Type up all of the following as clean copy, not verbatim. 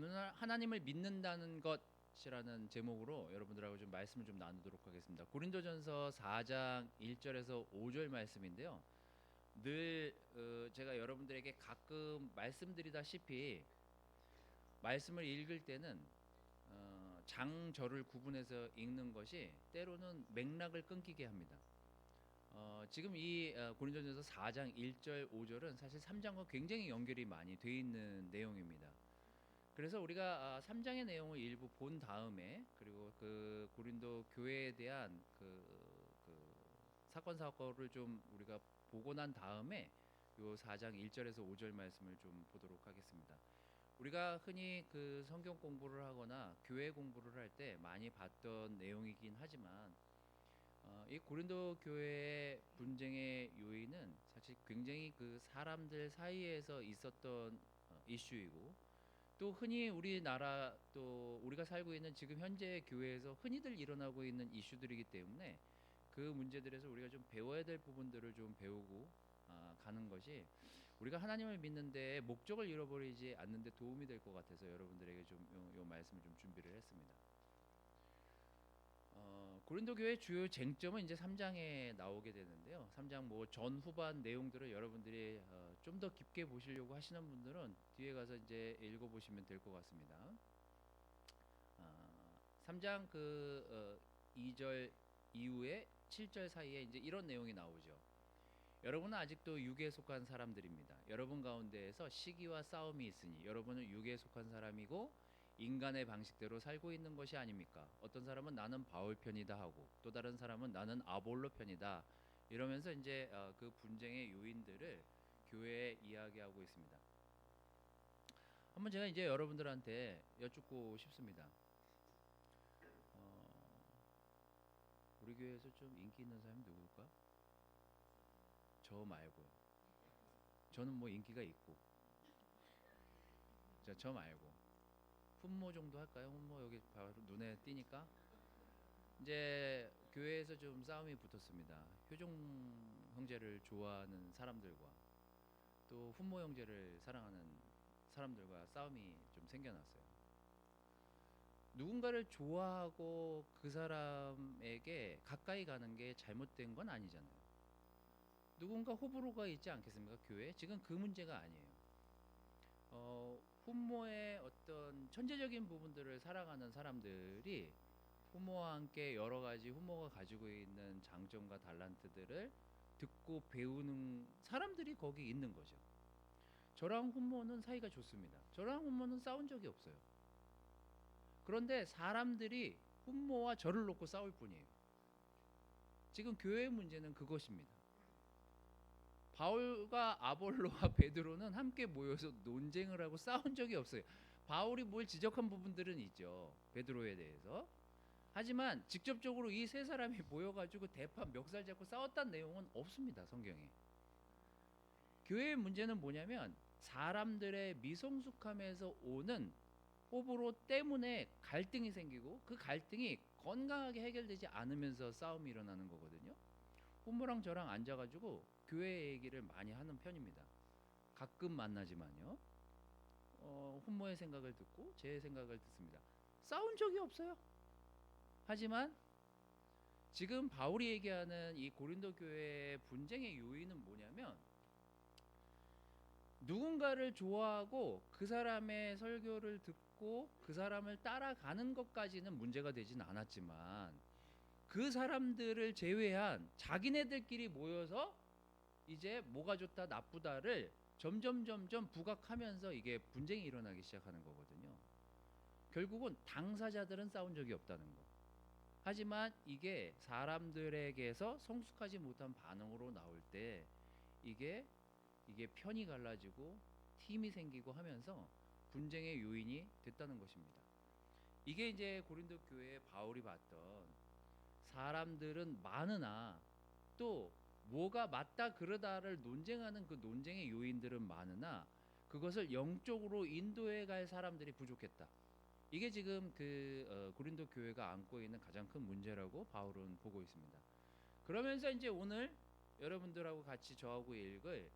오늘 하나님을 믿는다는 것이라는 제목으로 여러분들하고 좀 말씀을 좀 나누도록 하겠습니다. 고린도전서 4장 1절에서 5절 말씀인데요. 늘 제가 여러분들에게 가끔 말씀드리다시피 말씀을 읽을 때는 장절을 구분해서 읽는 것이 때로는 맥락을 끊기게 합니다. 지금 이 고린도전서 4장 1절 5절은 사실 3장과 굉장히 연결이 많이 돼 있는 내용입니다. 그래서 우리가 3장의 내용을 일부 본 다음에 그리고 그 고린도 교회에 대한 그 사건 사고를 좀 우리가 보고 난 다음에 요 4장 1절에서 5절 말씀을 좀 보도록 하겠습니다. 우리가 흔히 그 성경 공부를 하거나 교회 공부를 할 때 많이 봤던 내용이긴 하지만 이 고린도 교회의 분쟁의 요인은 사실 굉장히 그 사람들 사이에서 있었던 이슈이고, 또 흔히 우리나라 또 우리가 살고 있는 지금 현재 교회에서 흔히들 일어나고 있는 이슈들이기 때문에 그 문제들에서 우리가 좀 배워야 될 부분들을 좀 배우고 가는 것이 우리가 하나님을 믿는 데 목적을 잃어버리지 않는 데 도움이 될 것 같아서 여러분들에게 좀 요 말씀을 좀 준비를 했습니다. 고린도 교회 주요 쟁점은 이제 3장에 나오게 되는데요. 3장 뭐 전후반 내용들을 여러분들이 좀 더 깊게 보시려고 하시는 분들은 뒤에 가서 이제 읽어 보시면 될 것 같습니다. 3장 2절 이후에 7절 사이에 이제 이런 내용이 나오죠. 여러분은 아직도 육에 속한 사람들입니다. 여러분 가운데에서 시기와 싸움이 있으니 여러분은 육에 속한 사람이고 인간의 방식대로 살고 있는 것이 아닙니까? 어떤 사람은 나는 바울 편이다 하고 또 다른 사람은 나는 아볼로 편이다 이러면서 이제 그 분쟁의 요인들을 교회에 이야기하고 있습니다. 한번 제가 이제 여러분들한테 여쭙고 싶습니다. 우리 교회에서 좀 인기 있는 사람이 누굴까? 저 말고요. 저는 뭐 인기가 있고, 저 말고 훈모 정도 할까요? 훈모 여기 바로 눈에 띄니까 이제 교회에서 좀 싸움이 붙었습니다. 효종 형제를 좋아하는 사람들과 또 훈모 형제를 사랑하는 사람들과 싸움이 좀 생겨났어요. 누군가를 좋아하고 그 사람에게 가까이 가는 게 잘못된 건 아니잖아요. 누군가 호불호가 있지 않겠습니까? 교회 지금 그 문제가 아니에요. 훈모의 어떤 천재적인 부분들을 살아가는 사람들이 훈모와 함께 여러 가지 훈모가 가지고 있는 장점과 달란트들을 듣고 배우는 사람들이 거기 있는 거죠. 저랑 훈모는 사이가 좋습니다. 저랑 훈모는 싸운 적이 없어요. 그런데 사람들이 훈모와 저를 놓고 싸울 뿐이에요. 지금 교회의 문제는 그것입니다. 바울과 아볼로와 베드로는 함께 모여서 논쟁을 하고 싸운 적이 없어요. 바울이 뭘 지적한 부분들은 있죠. 베드로에 대해서. 하지만 직접적으로 이 세 사람이 모여가지고 대판 멱살 잡고 싸웠다는 내용은 없습니다. 성경에. 교회의 문제는 뭐냐면 사람들의 미성숙함에서 오는 호불호 때문에 갈등이 생기고 그 갈등이 건강하게 해결되지 않으면서 싸움이 일어나는 거거든요. 훈모랑 저랑 앉아가지고 교회 얘기를 많이 하는 편입니다. 가끔 만나지만요. 훈모의 생각을 듣고 제 생각을 듣습니다. 싸운 적이 없어요. 하지만 지금 바울이 얘기하는 이 고린도 교회의 분쟁의 요인은 뭐냐면 누군가를 좋아하고 그 사람의 설교를 듣고 그 사람을 따라가는 것까지는 문제가 되진 않았지만 그 사람들을 제외한 자기네들끼리 모여서 이제 뭐가 좋다 나쁘다를 점점 부각하면서 이게 분쟁이 일어나기 시작하는 거거든요. 결국은 당사자들은 싸운 적이 없다는 거. 하지만 이게 사람들에게서 성숙하지 못한 반응으로 나올 때 이게 편이 갈라지고 팀이 생기고 하면서 분쟁의 요인이 됐다는 것입니다. 이게 이제 고린도 교회의 바울이 봤던 사람들은 많으나 또 뭐가 맞다 그러다를 논쟁하는 그 논쟁의 요인들은 많으나 그것을 영적으로 인도해 갈 사람들이 부족했다. 이게 지금 고린도 교회가 안고 있는 가장 큰 문제라고 바울은 보고 있습니다. 그러면서 이제 오늘 여러분들하고 같이 저하고 읽을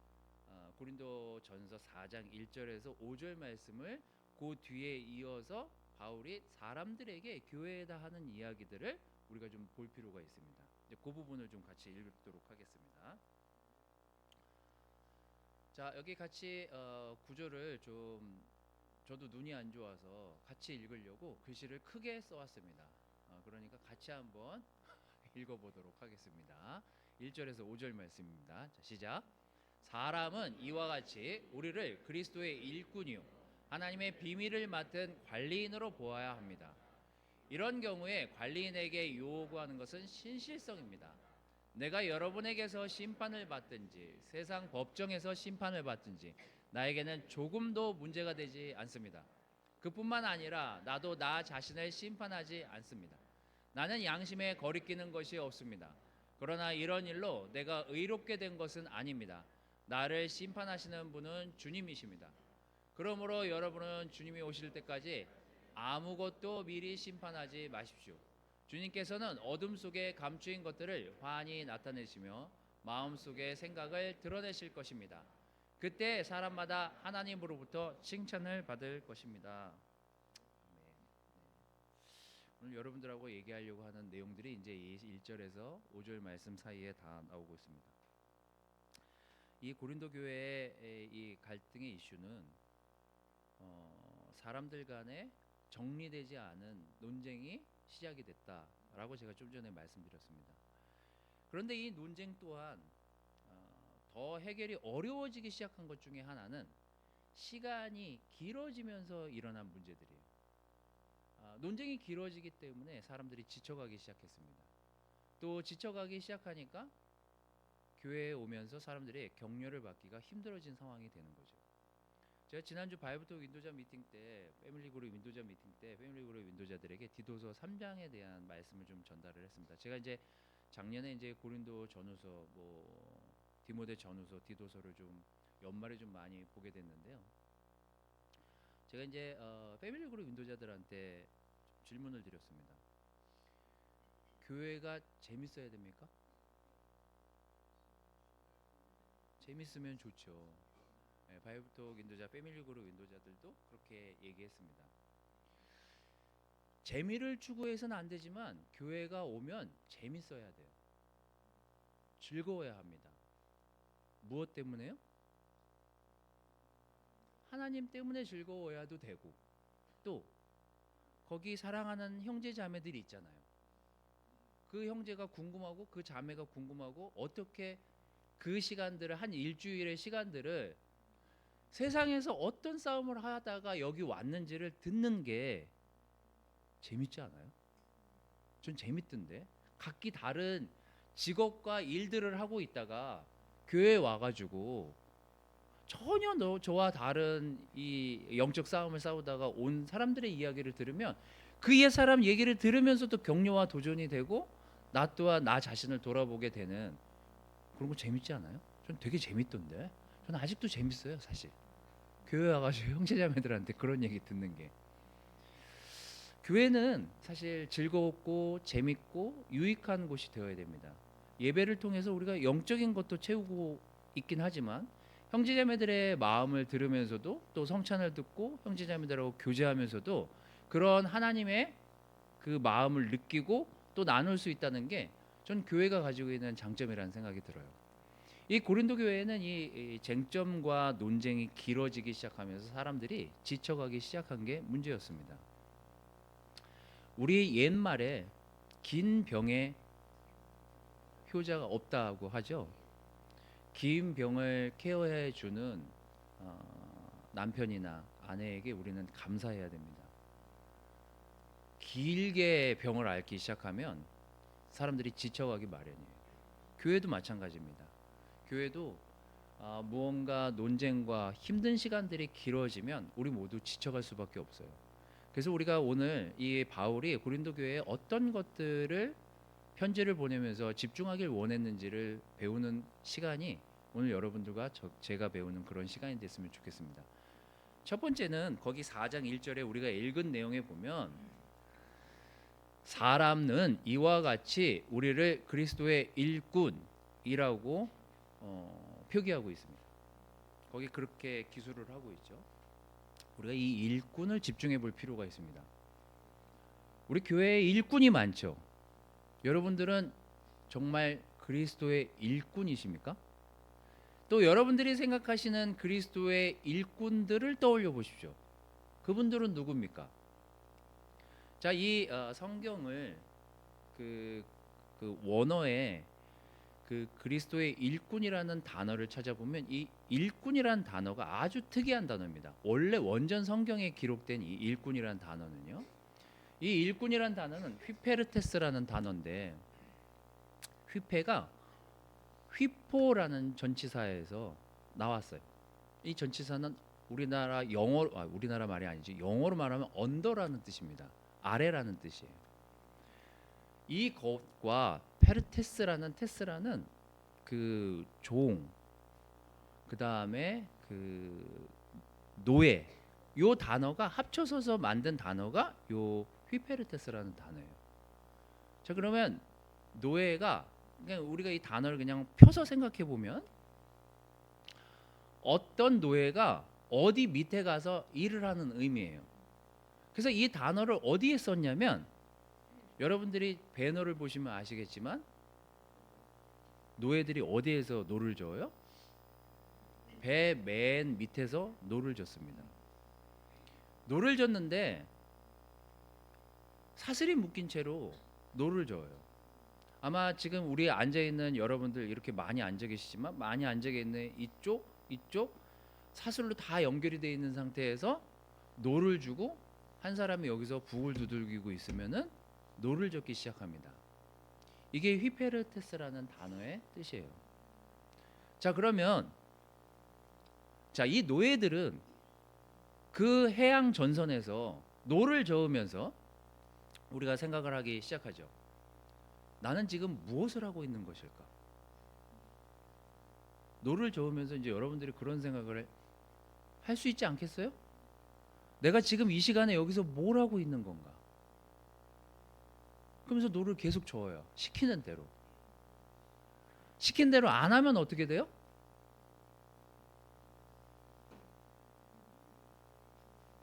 고린도 전서 4장 1절에서 5절 말씀을 그 뒤에 이어서 바울이 사람들에게 교회에다 하는 이야기들을 우리가 좀 볼 필요가 있습니다. 이제 그 부분을 좀 같이 읽도록 하겠습니다. 자, 여기 같이 구조를 좀 저도 눈이 안 좋아서 같이 읽으려고 글씨를 크게 써왔습니다. 그러니까 같이 한번 읽어보도록 하겠습니다. 1절에서 5절 말씀입니다. 자, 시작. 사람은 이와 같이 우리를 그리스도의 일꾼이요 하나님의 비밀을 맡은 관리인으로 보아야 합니다. 이런 경우에 관리인에게 요구하는 것은 신실성입니다. 내가 여러분에게서 심판을 받든지 세상 법정에서 심판을 받든지 나에게는 조금도 문제가 되지 않습니다. 그뿐만 아니라 나도 나 자신을 심판하지 않습니다. 나는 양심에 거리끼는 것이 없습니다. 그러나 이런 일로 내가 의롭게 된 것은 아닙니다. 나를 심판하시는 분은 주님이십니다. 그러므로 여러분은 주님이 오실 때까지 아무것도 미리 심판하지 마십시오. 주님께서는 어둠 속에 감추인 것들을 환히 나타내시며 마음속의 생각을 드러내실 것입니다. 그때 사람마다 하나님으로부터 칭찬을 받을 것입니다. 오늘 여러분들하고 얘기하려고 하는 내용들이 이제 1절에서 5절 말씀 사이에 다 나오고 있습니다. 이 고린도 교회의 이 갈등의 이슈는 사람들 간에 정리되지 않은 논쟁이 시작이 됐다라고 제가 좀 전에 말씀드렸습니다. 그런데 이 논쟁 또한 더 해결이 어려워지기 시작한 것 중에 하나는 시간이 길어지면서 일어난 문제들이에요. 논쟁이 길어지기 때문에 사람들이 지쳐가기 시작했습니다. 또 지쳐가기 시작하니까 교회에 오면서 사람들이 격려를 받기가 힘들어진 상황이 되는 거죠. 제가 지난주 바이블톡 윈도자 미팅 때 패밀리 그룹 윈도자 미팅 때 패밀리 그룹 윈도자들에게 디도서 3장에 대한 말씀을 좀 전달을 했습니다. 제가 이제 작년에 이제 고린도 전후서 디모데 전후서 디도서를 좀 연말에 좀 많이 보게 됐는데요. 제가 이제 패밀리 그룹 윈도자들한테 질문을 드렸습니다. 교회가 재밌어야 됩니까? 재밌으면 좋죠. 네, 바이블톡 윈도자 패밀리 그룹 윈도자들도 그렇게 얘기했습니다. 재미를 추구해서는 안 되지만 교회가 오면 재밌어야 돼요. 즐거워야 합니다. 무엇 때문에요? 하나님 때문에 즐거워야도 되고 또 거기 사랑하는 형제 자매들이 있잖아요. 그 형제가 궁금하고 그 자매가 궁금하고 어떻게 그 시간들을 한 일주일의 시간들을 세상에서 어떤 싸움을 하다가 여기 왔는지를 듣는 게 재밌지 않아요? 전 재밌던데. 각기 다른 직업과 일들을 하고 있다가 교회에 와가지고 전혀 저와 다른 이 영적 싸움을 싸우다가 온 사람들의 이야기를 들으면 그 옛 사람 얘기를 들으면서도 격려와 도전이 되고 나 또한 나 자신을 돌아보게 되는 그런 거 재밌지 않아요? 전 되게 재밌던데. 저는 아직도 재밌어요, 사실. 교회 와가지고 형제자매들한테 그런 얘기 듣는 게. 교회는 사실 즐겁고 재밌고 유익한 곳이 되어야 됩니다. 예배를 통해서 우리가 영적인 것도 채우고 있긴 하지만 형제자매들의 마음을 들으면서도 또 성찬을 듣고 형제자매들하고 교제하면서도 그런 하나님의 그 마음을 느끼고 또 나눌 수 있다는 게 전 교회가 가지고 있는 장점이라는 생각이 들어요. 이 고린도 교회에는 이 쟁점과 논쟁이 길어지기 시작하면서 사람들이 지쳐가기 시작한 게 문제였습니다. 우리 옛말에 긴 병에 효자가 없다고 하죠. 긴 병을 케어해 주는 남편이나 아내에게 우리는 감사해야 됩니다. 길게 병을 앓기 시작하면 사람들이 지쳐가기 마련이에요. 교회도 마찬가지입니다. 교회도 무언가 논쟁과 힘든 시간들이 길어지면 우리 모두 지쳐갈 수밖에 없어요. 그래서 우리가 오늘 이 바울이 고린도 교회에 어떤 것들을 편지를 보내면서 집중하길 원했는지를 배우는 시간이 오늘 여러분들과 제가 배우는 그런 시간이 됐으면 좋겠습니다. 첫 번째는 거기 4장 1절에 우리가 읽은 내용에 보면 사람은 이와 같이 우리를 그리스도의 일꾼이라고 표기하고 있습니다. 거기 그렇게 기술을 하고 있죠. 우리가 이 일꾼을 집중해 볼 필요가 있습니다. 우리 교회에 일꾼이 많죠. 여러분들은 정말 그리스도의 일꾼이십니까? 또 여러분들이 생각하시는 그리스도의 일꾼들을 떠올려 보십시오. 그분들은 누굽니까? 자, 이 성경을 그 원어에 그 그리스도의 일꾼이라는 단어를 찾아보면 이 일꾼이라는 단어가 아주 특이한 단어입니다. 원래 원전 성경에 기록된 이 일꾼이라는 단어는요. 이 일꾼이라는 단어는 휘페르테스라는 단어인데 휘페가 휘포라는 전치사에서 나왔어요. 이 전치사는 우리나라 말이 아니지 영어로 말하면 언더라는 뜻입니다. 아래라는 뜻이에요. 이 것과 페르테스라는 테스라는 그 종, 그 다음에 그 노예, 요 단어가 합쳐서 만든 단어가 요 휘페르테스라는 단어예요. 자, 그러면 노예가 그냥 우리가 이 단어를 그냥 펴서 생각해 보면 어떤 노예가 어디 밑에 가서 일을 하는 의미예요. 그래서 이 단어를 어디에 썼냐면 여러분들이 배너를 보시면 아시겠지만 노예들이 어디에서 노를 저어요? 배 맨 밑에서 노를 젓습니다. 노를 젓는데 사슬이 묶인 채로 노를 저어요. 아마 지금 우리 앉아있는 여러분들 이렇게 많이 앉아 계시지만 많이 앉아 있는 이쪽 사슬로 다 연결이 되어 있는 상태에서 노를 주고 한 사람이 여기서 북을 두들기고 있으면은 노를 젓기 시작합니다. 이게 휘페르테스라는 단어의 뜻이에요. 자, 그러면 이 노예들은 그 해양 전선에서 노를 저으면서 우리가 생각을 하기 시작하죠. 나는 지금 무엇을 하고 있는 것일까? 노를 저으면서 이제 여러분들이 그런 생각을 할 수 있지 않겠어요? 내가 지금 이 시간에 여기서 뭘 하고 있는 건가? 그러면서 노를 계속 저어요. 시키는 대로. 시킨 대로 안 하면 어떻게 돼요?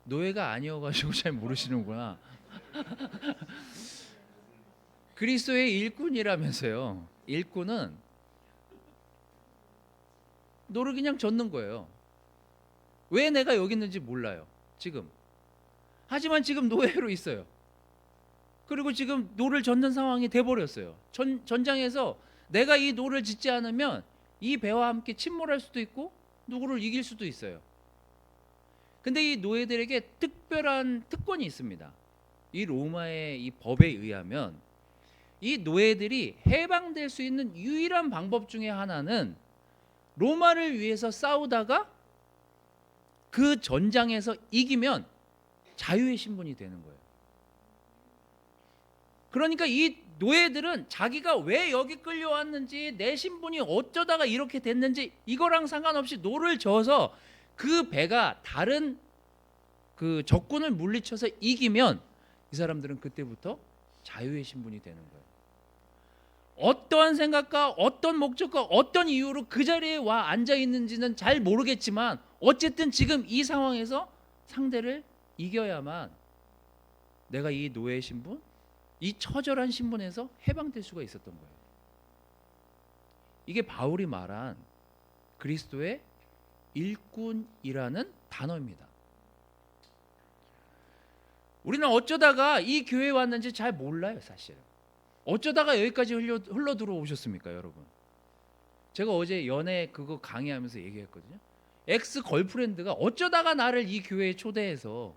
노예가 아니어가지고 잘 모르시는구나. 그리스도의 일꾼이라면서요. 일꾼은 노를 그냥 젓는 거예요. 왜 내가 여기 있는지 몰라요. 지금. 하지만 지금 노예로 있어요. 그리고 지금 노를 젓는 상황이 돼버렸어요. 전장에서 내가 이 노를 젓지 않으면 이 배와 함께 침몰할 수도 있고 누구를 이길 수도 있어요. 근데 이 노예들에게 특별한 특권이 있습니다. 이 로마의 이 법에 의하면 이 노예들이 해방될 수 있는 유일한 방법 중에 하나는 로마를 위해서 싸우다가 그 전장에서 이기면 자유의 신분이 되는 거예요. 그러니까 이 노예들은 자기가 왜 여기 끌려왔는지 내 신분이 어쩌다가 이렇게 됐는지 이거랑 상관없이 노를 저어서 그 배가 다른 그 적군을 물리쳐서 이기면 이 사람들은 그때부터 자유의 신분이 되는 거예요. 어떠한 생각과 어떤 목적과 어떤 이유로 그 자리에 와 앉아 있는지는 잘 모르겠지만 어쨌든 지금 이 상황에서 상대를 이겨야만 내가 이 노예 신분, 이 처절한 신분에서 해방될 수가 있었던 거예요. 이게 바울이 말한 그리스도의 일꾼이라는 단어입니다. 우리는 어쩌다가 이 교회에 왔는지 잘 몰라요, 사실. 어쩌다가 여기까지 흘러 들어오셨습니까, 여러분? 제가 어제 연애 그거 강의하면서 얘기했거든요. 엑스 걸프렌드가 어쩌다가 나를 이 교회에 초대해서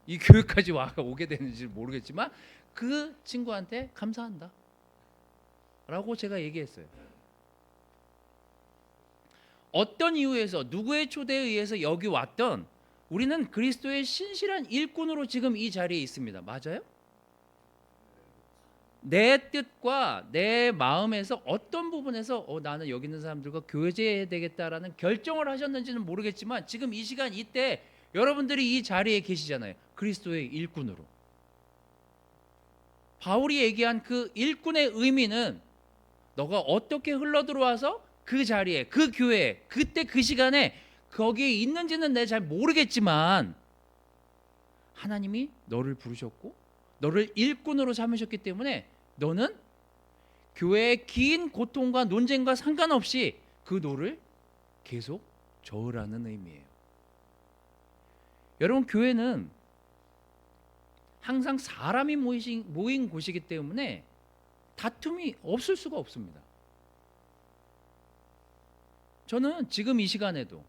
이 교회까지 오게 되는지 모르겠지만 그 친구한테 감사한다 라고 제가 얘기했어요. 어떤 이유에서 누구의 초대에 의해서 여기 왔던 우리는 그리스도의 신실한 일꾼으로 지금 이 자리에 있습니다. 맞아요? 내 뜻과 내 마음에서 어떤 부분에서 나는 여기 있는 사람들과 교제해야 되겠다라는 결정을 하셨는지는 모르겠지만 지금 이 시간 이때 여러분들이 이 자리에 계시잖아요. 그리스도의 일꾼으로. 바울이 얘기한 그 일꾼의 의미는 너가 어떻게 흘러들어와서 그 자리에 그 교회에 그때 그 시간에 거기에 있는지는 내가 잘 모르겠지만 하나님이 너를 부르셨고 너를 일꾼으로 삼으셨기 때문에 너는 교회의 긴 고통과 논쟁과 상관없이 그 노를 계속 저으라는 의미예요. 여러분, 교회는 항상 사람이 모인 곳이기 때문에 다툼이 없을 수가 없습니다. 저는 지금 이 시간에도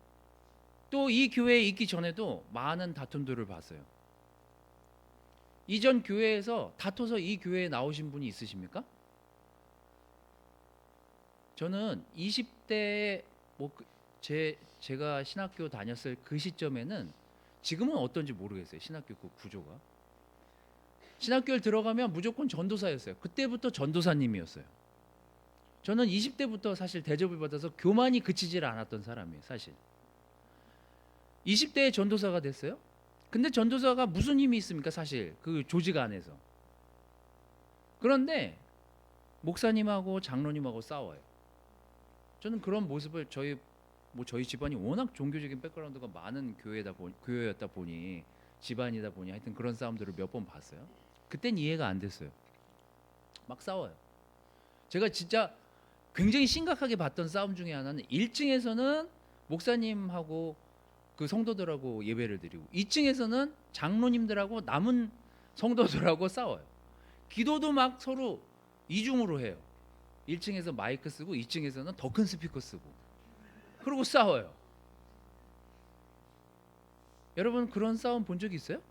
또 이 교회에 있기 전에도 많은 다툼들을 봤어요. 이전 교회에서 다퉈서 이 교회에 나오신 분이 있으십니까? 저는 20대에 제가 신학교 다녔을 그 시점에는 지금은 어떤지 모르겠어요. 신학교 그 구조가. 신학교를 들어가면 무조건 전도사였어요. 그때부터 전도사님이었어요. 저는 20대부터 사실 대접을 받아서 교만이 그치질 않았던 사람이에요. 사실 20대에 전도사가 됐어요. 근데 전도사가 무슨 힘이 있습니까? 사실 그 조직 안에서. 그런데 목사님하고 장로님하고 싸워요. 저는 그런 모습을 저희 집안이 워낙 종교적인 백그라운드가 많은 교회였다 보니 집안이다 보니 하여튼 그런 싸움들을 몇 번 봤어요. 그땐 이해가 안 됐어요. 막 싸워요. 제가 진짜 굉장히 심각하게 봤던 싸움 중에 하나는 1층에서는 목사님하고 그 성도들하고 예배를 드리고 2층에서는 장로님들하고 남은 성도들하고 싸워요. 기도도 막 서로 이중으로 해요. 1층에서 마이크 쓰고 2층에서는 더 큰 스피커 쓰고 그러고 싸워요. 여러분 그런 싸움 본 적 있어요?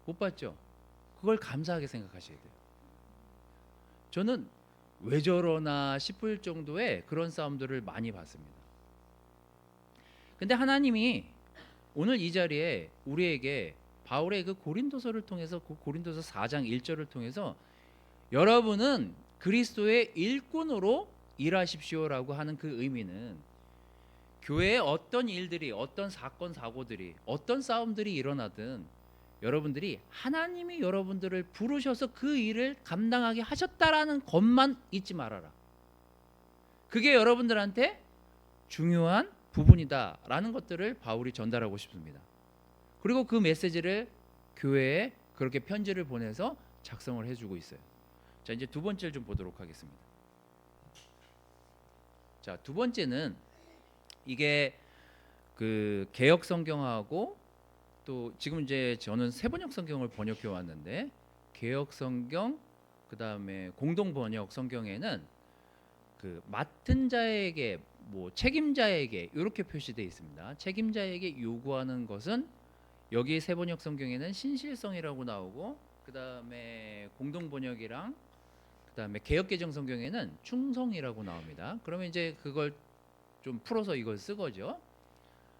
못 봤죠? 그걸 감사하게 생각하셔야 돼요. 저는 왜 저러나 싶을 정도의 그런 싸움들을 많이 봤습니다. 근데 하나님이 오늘 이 자리에 우리에게 바울의 그 고린도서를 통해서 그 고린도서 4장 1절을 통해서 여러분은 그리스도의 일꾼으로 일하십시오라고 하는 그 의미는 교회에 어떤 일들이 어떤 사건 사고들이 어떤 싸움들이 일어나든 여러분들이 하나님이 여러분들을 부르셔서 그 일을 감당하게 하셨다라는 것만 잊지 말아라. 그게 여러분들한테 중요한 부분이다라는 것들을 바울이 전달하고 싶습니다. 그리고 그 메시지를 교회에 그렇게 편지를 보내서 작성을 해주고 있어요. 자, 이제 두 번째를 좀 보도록 하겠습니다. 자, 두 번째는 이게 그 개역 성경하고 또 지금 이제 저는 세번역 성경을 번역해 왔는데 개역 성경 그다음에 공동 번역 성경에는 그 맡은 자에게 뭐 책임자에게 이렇게 표시되어 있습니다. 책임자에게 요구하는 것은 여기 세번역 성경에는 신실성이라고 나오고 그다음에 공동 번역이랑 그다음에 개역개정 성경에는 충성이라고 나옵니다. 그러면 이제 그걸 좀 풀어서 이걸 쓰거죠.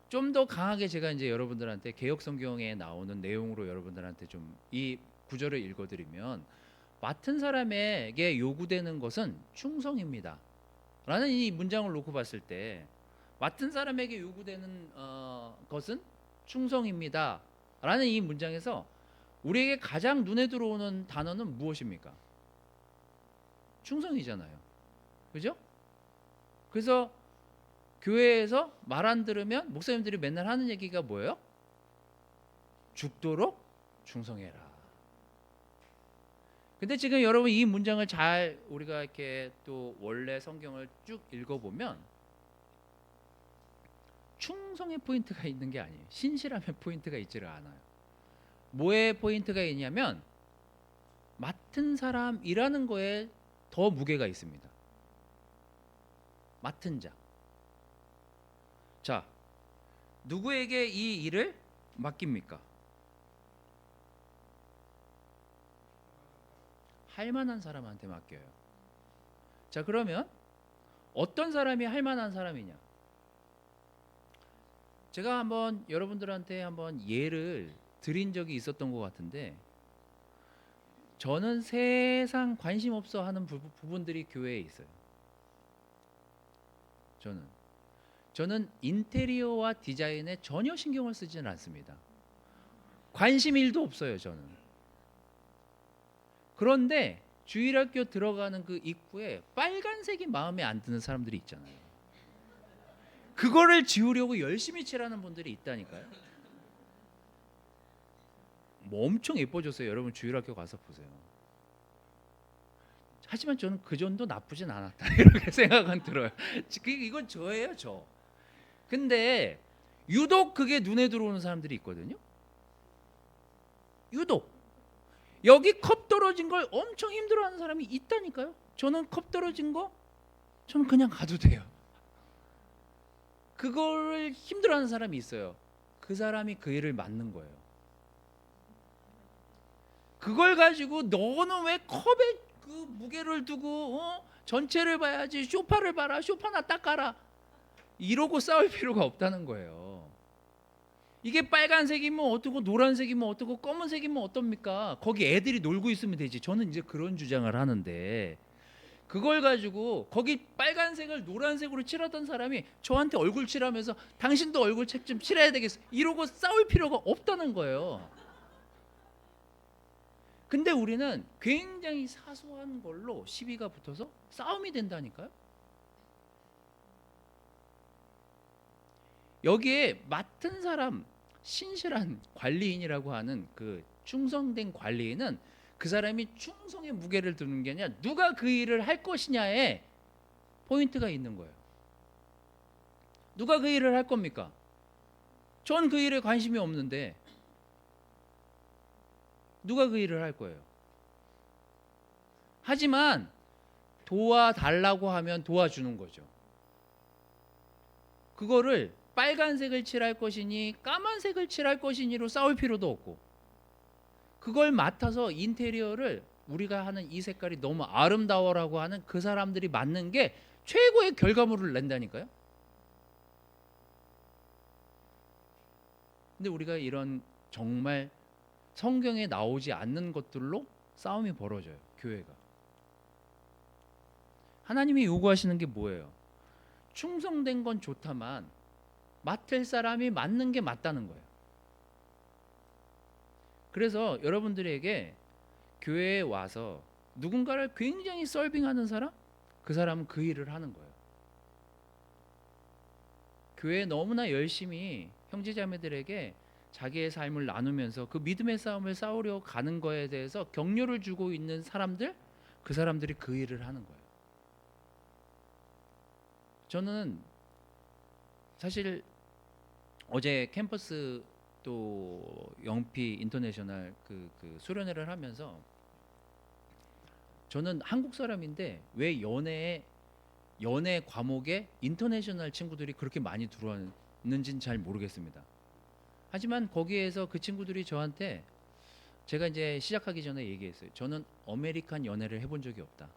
좀 더 강하게 제가 이제 여러분들한테 개역 성경에 나오는 내용으로 여러분들한테 좀 이 구절을 읽어드리면 맡은 사람에게 요구되는 것은 충성입니다. 라는 이 문장을 놓고 봤을 때 맡은 사람에게 요구되는 것은 충성입니다. 라는 이 문장에서 우리에게 가장 눈에 들어오는 단어는 무엇입니까? 충성이잖아요. 그죠? 그래서 교회에서 말 안 들으면 목사님들이 맨날 하는 얘기가 뭐예요? 죽도록 충성해라. 근데 지금 여러분 이 문장을 잘 우리가 이렇게 또 원래 성경을 쭉 읽어보면 충성의 포인트가 있는 게 아니에요. 신실함의 포인트가 있지를 않아요. 뭐에 포인트가 있냐면 맡은 사람이라는 거에 더 무게가 있습니다. 맡은 자. 자, 누구에게 이 일을 맡깁니까? 할 만한 사람한테 맡겨요. 자, 그러면 어떤 사람이 할 만한 사람이냐? 제가 한번 여러분들한테 한번 예를 드린 적이 있었던 것 같은데 저는 세상 관심 없어 하는 부분들이 교회에 있어요. 저는 인테리어와 디자인에 전혀 신경을 쓰지는 않습니다. 관심 1도 없어요, 저는. 그런데 주일학교 들어가는 그 입구에 빨간색이 마음에 안 드는 사람들이 있잖아요. 그거를 지우려고 열심히 칠하는 분들이 있다니까요. 뭐 엄청 예뻐졌어요. 여러분 주일학교 가서 보세요. 하지만 저는 그 정도 나쁘진 않았다 이렇게 생각은 들어요. 이건 저예요, 저. 근데 유독 그게 눈에 들어오는 사람들이 있거든요. 유독 여기 컵 떨어진 걸 엄청 힘들어하는 사람이 있다니까요. 저는 컵 떨어진 거 저는 그냥 가도 돼요. 그걸 힘들어하는 사람이 있어요. 그 사람이 그 일을 맡는 거예요. 그걸 가지고 너는 왜 컵에 그 무게를 두고 전체를 봐야지, 쇼파를 봐라, 쇼파나 닦아라 이러고 싸울 필요가 없다는 거예요. 이게 빨간색이면 어떻고 노란색이면 어떻고 검은색이면 어떻습니까? 거기 애들이 놀고 있으면 되지. 저는 이제 그런 주장을 하는데 그걸 가지고 거기 빨간색을 노란색으로 칠하던 사람이 저한테 얼굴 칠하면서 당신도 얼굴 책 좀 칠해야 되겠어 이러고 싸울 필요가 없다는 거예요. 근데 우리는 굉장히 사소한 걸로 시비가 붙어서 싸움이 된다니까요. 여기에 맡은 사람, 신실한 관리인이라고 하는 그 충성된 관리인은 그 사람이 충성의 무게를 두는 게 아니라 누가 그 일을 할 것이냐에 포인트가 있는 거예요. 누가 그 일을 할 겁니까? 전 그 일에 관심이 없는데 누가 그 일을 할 거예요? 하지만 도와달라고 하면 도와주는 거죠. 그거를 빨간색을 칠할 것이니 까만색을 칠할 것이니로 싸울 필요도 없고 그걸 맡아서 인테리어를 우리가 하는 이 색깔이 너무 아름다워라고 하는 그 사람들이 맡는 게 최고의 결과물을 낸다니까요. 근데 우리가 이런 정말 성경에 나오지 않는 것들로 싸움이 벌어져요. 교회가. 하나님이 요구하시는 게 뭐예요? 충성된 건 좋다만 맡을 사람이 맡는 게 맞다는 거예요. 그래서 여러분들에게 교회에 와서 누군가를 굉장히 서빙하는 사람? 그 사람은 그 일을 하는 거예요. 교회에 너무나 열심히 형제자매들에게 자기의 삶을 나누면서 그 믿음의 싸움을 싸우려 가는 거에 대해서 격려를 주고 있는 사람들, 그 사람들이 그 일을 하는 거예요. 저는 사실 어제 캠퍼스 또 영피 인터내셔널 그 수련회를 하면서 저는 한국 사람인데 왜 연애 과목에 인터내셔널 친구들이 그렇게 많이 들어왔는지는 잘 모르겠습니다. 하지만 거기에서 그 친구들이 저한테 제가 이제 시작하기 전에 얘기했어요. 저는 아메리칸 연애를 해본 적이 없다.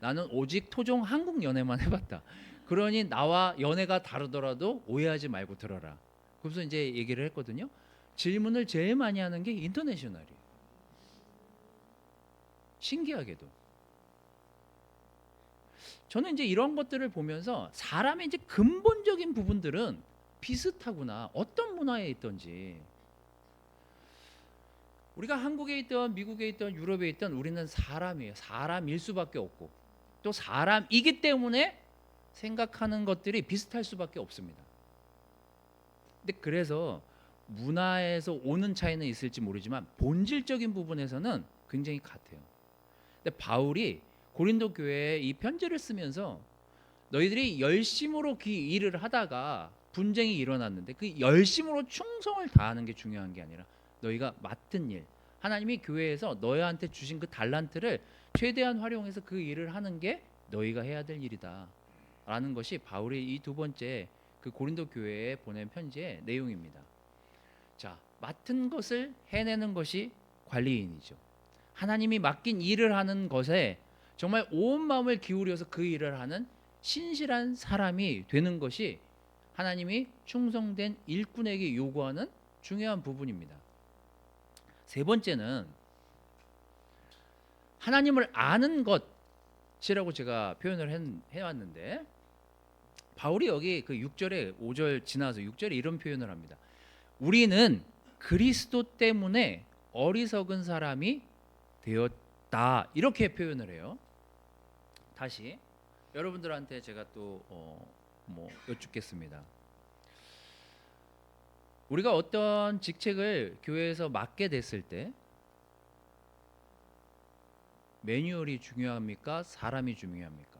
나는 오직 토종 한국 연애만 해봤다. 그러니 나와 연애가 다르더라도 오해하지 말고 들어라. 그래서 이제 얘기를 했거든요. 질문을 제일 많이 하는 게 인터내셔널이에요. 신기하게도. 저는 이제 이런 것들을 보면서 사람의 이제 근본적인 부분들은 비슷하구나. 어떤 문화에 있든지. 우리가 한국에 있던 미국에 있던 유럽에 있던 우리는 사람이에요. 사람일 수밖에 없고 또 사람이기 때문에 생각하는 것들이 비슷할 수밖에 없습니다. 근데 그래서 문화에서 오는 차이는 있을지 모르지만 본질적인 부분에서는 굉장히 같아요. 근데 바울이 고린도 교회에 이 편지를 쓰면서 너희들이 열심으로 그 일을 하다가 분쟁이 일어났는데 그 열심으로 충성을 다하는 게 중요한 게 아니라 너희가 맡은 일, 하나님이 교회에서 너희한테 주신 그 달란트를 최대한 활용해서 그 일을 하는 게 너희가 해야 될 일이다 라는 것이 바울이 이 두 번째 그 고린도 교회에 보낸 편지의 내용입니다. 자, 맡은 것을 해내는 것이 관리인이죠. 하나님이 맡긴 일을 하는 것에 정말 온 마음을 기울여서 그 일을 하는 신실한 사람이 되는 것이 하나님이 충성된 일꾼에게 요구하는 중요한 부분입니다. 세 번째는 하나님을 아는 것이라고 제가 표현을 해왔는데 바울이 여기 그 6절에 5절 지나서 6절에 이런 표현을 합니다. 우리는 그리스도 때문에 어리석은 사람이 되었다 이렇게 표현을 해요. 다시 여러분들한테 제가 또 여쭙겠습니다. 우리가 어떤 직책을 교회에서 맡게 됐을 때 매뉴얼이 중요합니까? 사람이 중요합니까?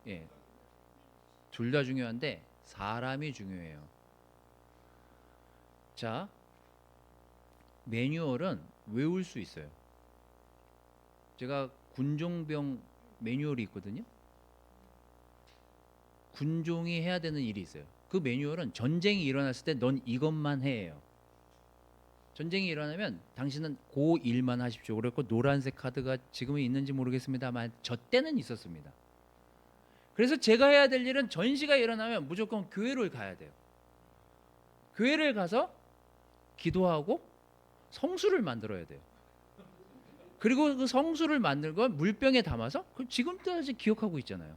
예, 둘 다 중요한데 사람이 중요해요. 자, 매뉴얼은 외울 수 있어요. 제가 군종병 매뉴얼이 있거든요. 군종이 해야 되는 일이 있어요. 그 매뉴얼은 전쟁이 일어났을 때 넌 이것만 해요. 전쟁이 일어나면 당신은 그 일만 하십시오. 그랬고 노란색 카드가 지금은 있는지 모르겠습니다만 저 때는 있었습니다. 그래서 제가 해야 될 일은 전시가 일어나면 무조건 교회를 가야 돼요. 교회를 가서 기도하고 성수를 만들어야 돼요. 그리고 그 성수를 만들고 물병에 담아서 지금도 아직 기억하고 있잖아요.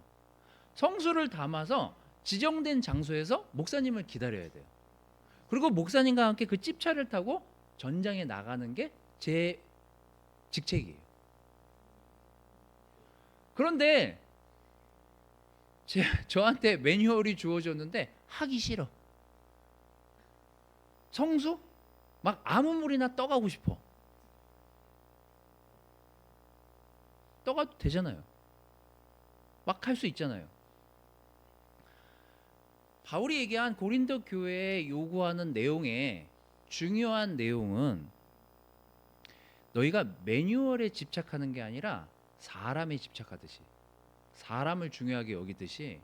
성수를 담아서 지정된 장소에서 목사님을 기다려야 돼요. 그리고 목사님과 함께 그 찝차를 타고 전장에 나가는 게 제 직책이에요. 그런데 저한테 매뉴얼이 주어졌는데 하기 싫어. 성수? 막 아무 물이나 떠가고 싶어. 떠가도 되잖아요. 막 할 수 있잖아요. 바울이 얘기한 고린도 교회에 요구하는 내용의 중요한 내용은 너희가 매뉴얼에 집착하는 게 아니라 사람에 집착하듯이, 사람을 중요하게 여기듯이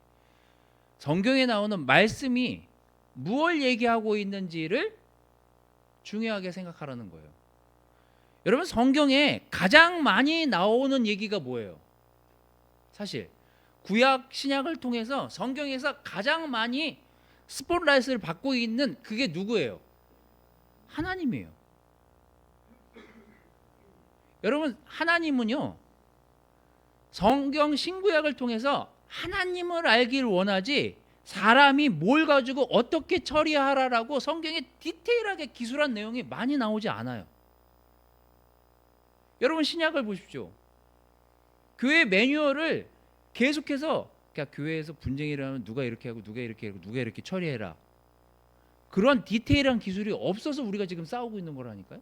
성경에 나오는 말씀이 무엇을 얘기하고 있는지를 중요하게 생각하라는 거예요. 여러분, 성경에 가장 많이 나오는 얘기가 뭐예요? 사실 구약 신약을 통해서 성경에서 가장 많이 스포트라이트를 받고 있는 그게 누구예요? 하나님이에요. 여러분, 하나님은요, 성경 신구약을 통해서 하나님을 알기를 원하지 사람이 뭘 가지고 어떻게 처리하라라고 성경에 디테일하게 기술한 내용이 많이 나오지 않아요. 여러분, 신약을 보십시오. 교회 매뉴얼을 계속해서, 그러니까 교회에서 분쟁이 일어나면 누가 이렇게 하고 누가 이렇게 하고 누가 이렇게 처리해라, 그런 디테일한 기술이 없어서 우리가 지금 싸우고 있는 거라니까요.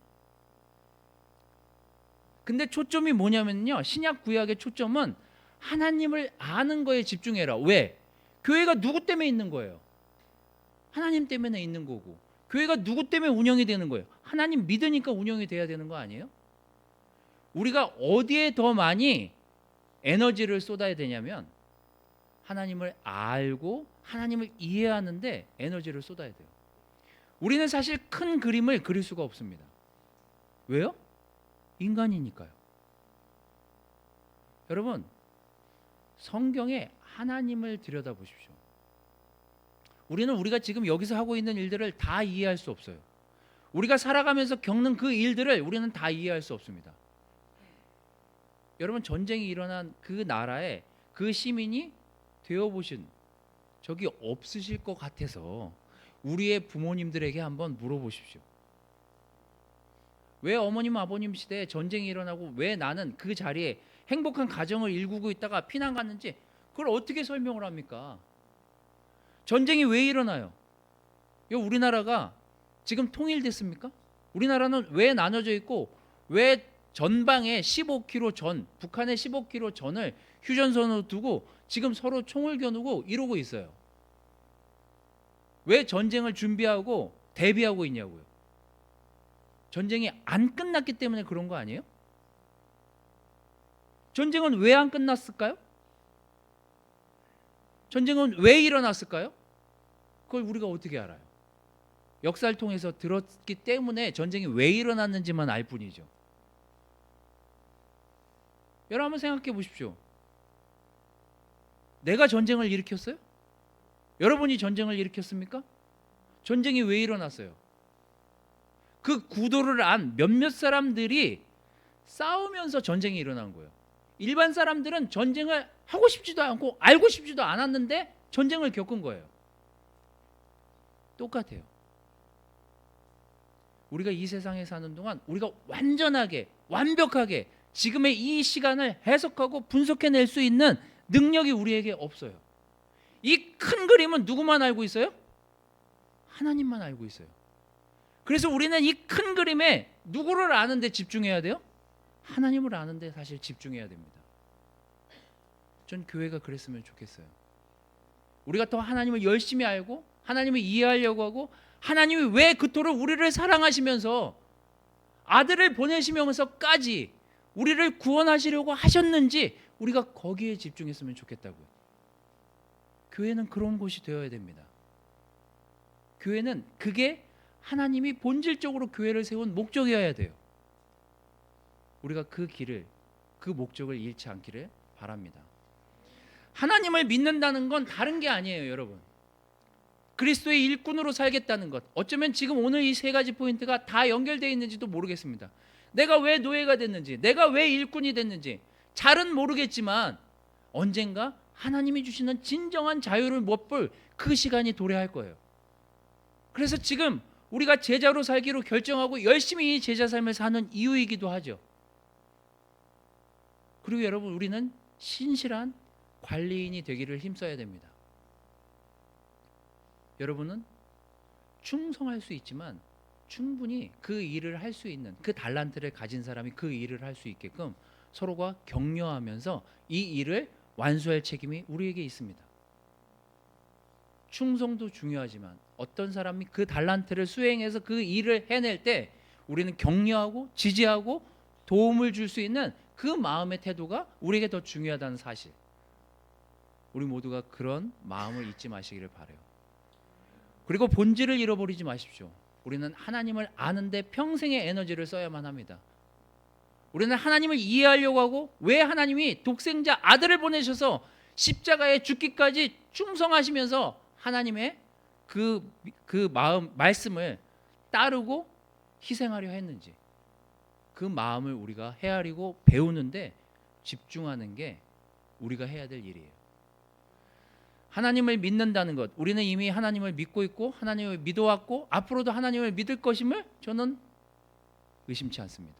근데 초점이 뭐냐면요, 신약 구약의 초점은 하나님을 아는 거에 집중해라. 왜? 교회가 누구 때문에 있는 거예요? 하나님 때문에 있는 거고. 교회가 누구 때문에 운영이 되는 거예요? 하나님 믿으니까 운영이 돼야 되는 거 아니에요? 우리가 어디에 더 많이 에너지를 쏟아야 되냐면 하나님을 알고 하나님을 이해하는데 에너지를 쏟아야 돼요. 우리는 사실 큰 그림을 그릴 수가 없습니다. 왜요? 인간이니까요. 여러분, 성경에 하나님을 들여다보십시오. 우리가 지금 여기서 하고 있는 일들을 다 이해할 수 없어요. 우리가 살아가면서 겪는 그 일들을 우리는 다 이해할 수 없습니다. 여러분, 전쟁이 일어난 그 나라에 그 시민이 되어보신 적이 없으실 것 같아서 우리의 부모님들에게 한번 물어보십시오. 왜 어머님 아버님 시대에 전쟁이 일어나고 왜 나는 그 자리에 행복한 가정을 일구고 있다가 피난 갔는지 그걸 어떻게 설명을 합니까? 전쟁이 왜 일어나요? 우리나라가 지금 통일됐습니까? 우리나라는 왜 나눠져 있고 왜 전방에 15km 전, 북한의 15km 전을 휴전선으로 두고 지금 서로 총을 겨누고 이러고 있어요? 왜 전쟁을 준비하고 대비하고 있냐고요. 전쟁이 안 끝났기 때문에 그런 거 아니에요? 전쟁은 왜 안 끝났을까요? 전쟁은 왜 일어났을까요? 그걸 우리가 어떻게 알아요? 역사를 통해서 들었기 때문에 전쟁이 왜 일어났는지만 알 뿐이죠. 여러분, 한번 생각해 보십시오. 내가 전쟁을 일으켰어요? 여러분이 전쟁을 일으켰습니까? 전쟁이 왜 일어났어요? 그 구도를 안 몇몇 사람들이 싸우면서 전쟁이 일어난 거예요. 일반 사람들은 전쟁을 하고 싶지도 않고 알고 싶지도 않았는데 전쟁을 겪은 거예요. 똑같아요. 우리가 이 세상에 사는 동안 우리가 완전하게 완벽하게 지금의 이 시간을 해석하고 분석해낼 수 있는 능력이 우리에게 없어요. 이 큰 그림은 누구만 알고 있어요? 하나님만 알고 있어요. 그래서 우리는 이 큰 그림에 누구를 아는데 집중해야 돼요? 하나님을 아는데 사실 집중해야 됩니다. 전 교회가 그랬으면 좋겠어요. 우리가 더 하나님을 열심히 알고 하나님을 이해하려고 하고 하나님이 왜 그토록 우리를 사랑하시면서 아들을 보내시면서까지 우리를 구원하시려고 하셨는지 우리가 거기에 집중했으면 좋겠다고요. 교회는 그런 곳이 되어야 됩니다. 교회는 그게 하나님이 본질적으로 교회를 세운 목적이어야 돼요. 우리가 그 길을, 그 목적을 잃지 않기를 바랍니다. 하나님을 믿는다는 건 다른 게 아니에요, 여러분. 그리스도의 일꾼으로 살겠다는 것. 어쩌면 지금 오늘 이 세 가지 포인트가 다 연결되어 있는지도 모르겠습니다. 내가 왜 노예가 됐는지, 내가 왜 일꾼이 됐는지 잘은 모르겠지만 언젠가 하나님이 주시는 진정한 자유를 맛볼 그 시간이 도래할 거예요. 그래서 지금 우리가 제자로 살기로 결정하고 열심히 이 제자 삶을 사는 이유이기도 하죠. 그리고 여러분, 우리는 신실한 관리인이 되기를 힘써야 됩니다. 여러분은 충성할 수 있지만 충분히 그 일을 할 수 있는, 그 달란트를 가진 사람이 그 일을 할 수 있게끔 서로가 격려하면서 이 일을 완수할 책임이 우리에게 있습니다. 충성도 중요하지만 어떤 사람이 그 달란트를 수행해서 그 일을 해낼 때 우리는 격려하고 지지하고 도움을 줄 수 있는 그 마음의 태도가 우리에게 더 중요하다는 사실, 우리 모두가 그런 마음을 잊지 마시기를 바라요. 그리고 본질을 잃어버리지 마십시오. 우리는 하나님을 아는데 평생의 에너지를 써야만 합니다. 우리는 하나님을 이해하려고 하고 왜 하나님이 독생자 아들을 보내셔서 십자가에 죽기까지 충성하시면서 하나님의 그 마음, 말씀을 따르고 희생하려 했는지, 그 마음을 우리가 헤아리고 배우는데 집중하는 게 우리가 해야 될 일이에요. 하나님을 믿는다는 것, 우리는 이미 하나님을 믿고 있고 하나님을 믿어왔고 앞으로도 하나님을 믿을 것임을 저는 의심치 않습니다.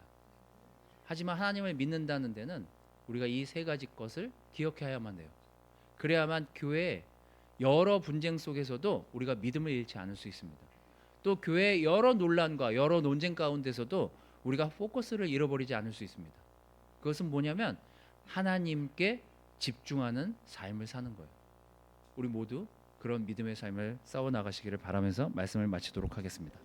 하지만 하나님을 믿는다는 데는 우리가 이 세 가지 것을 기억해야만 해요. 그래야만 교회의 여러 분쟁 속에서도 우리가 믿음을 잃지 않을 수 있습니다. 또 교회의 여러 논란과 여러 논쟁 가운데서도 우리가 포커스를 잃어버리지 않을 수 있습니다. 그것은 뭐냐면 하나님께 집중하는 삶을 사는 거예요. 우리 모두 그런 믿음의 삶을 싸워 나가시기를 바라면서 말씀을 마치도록 하겠습니다.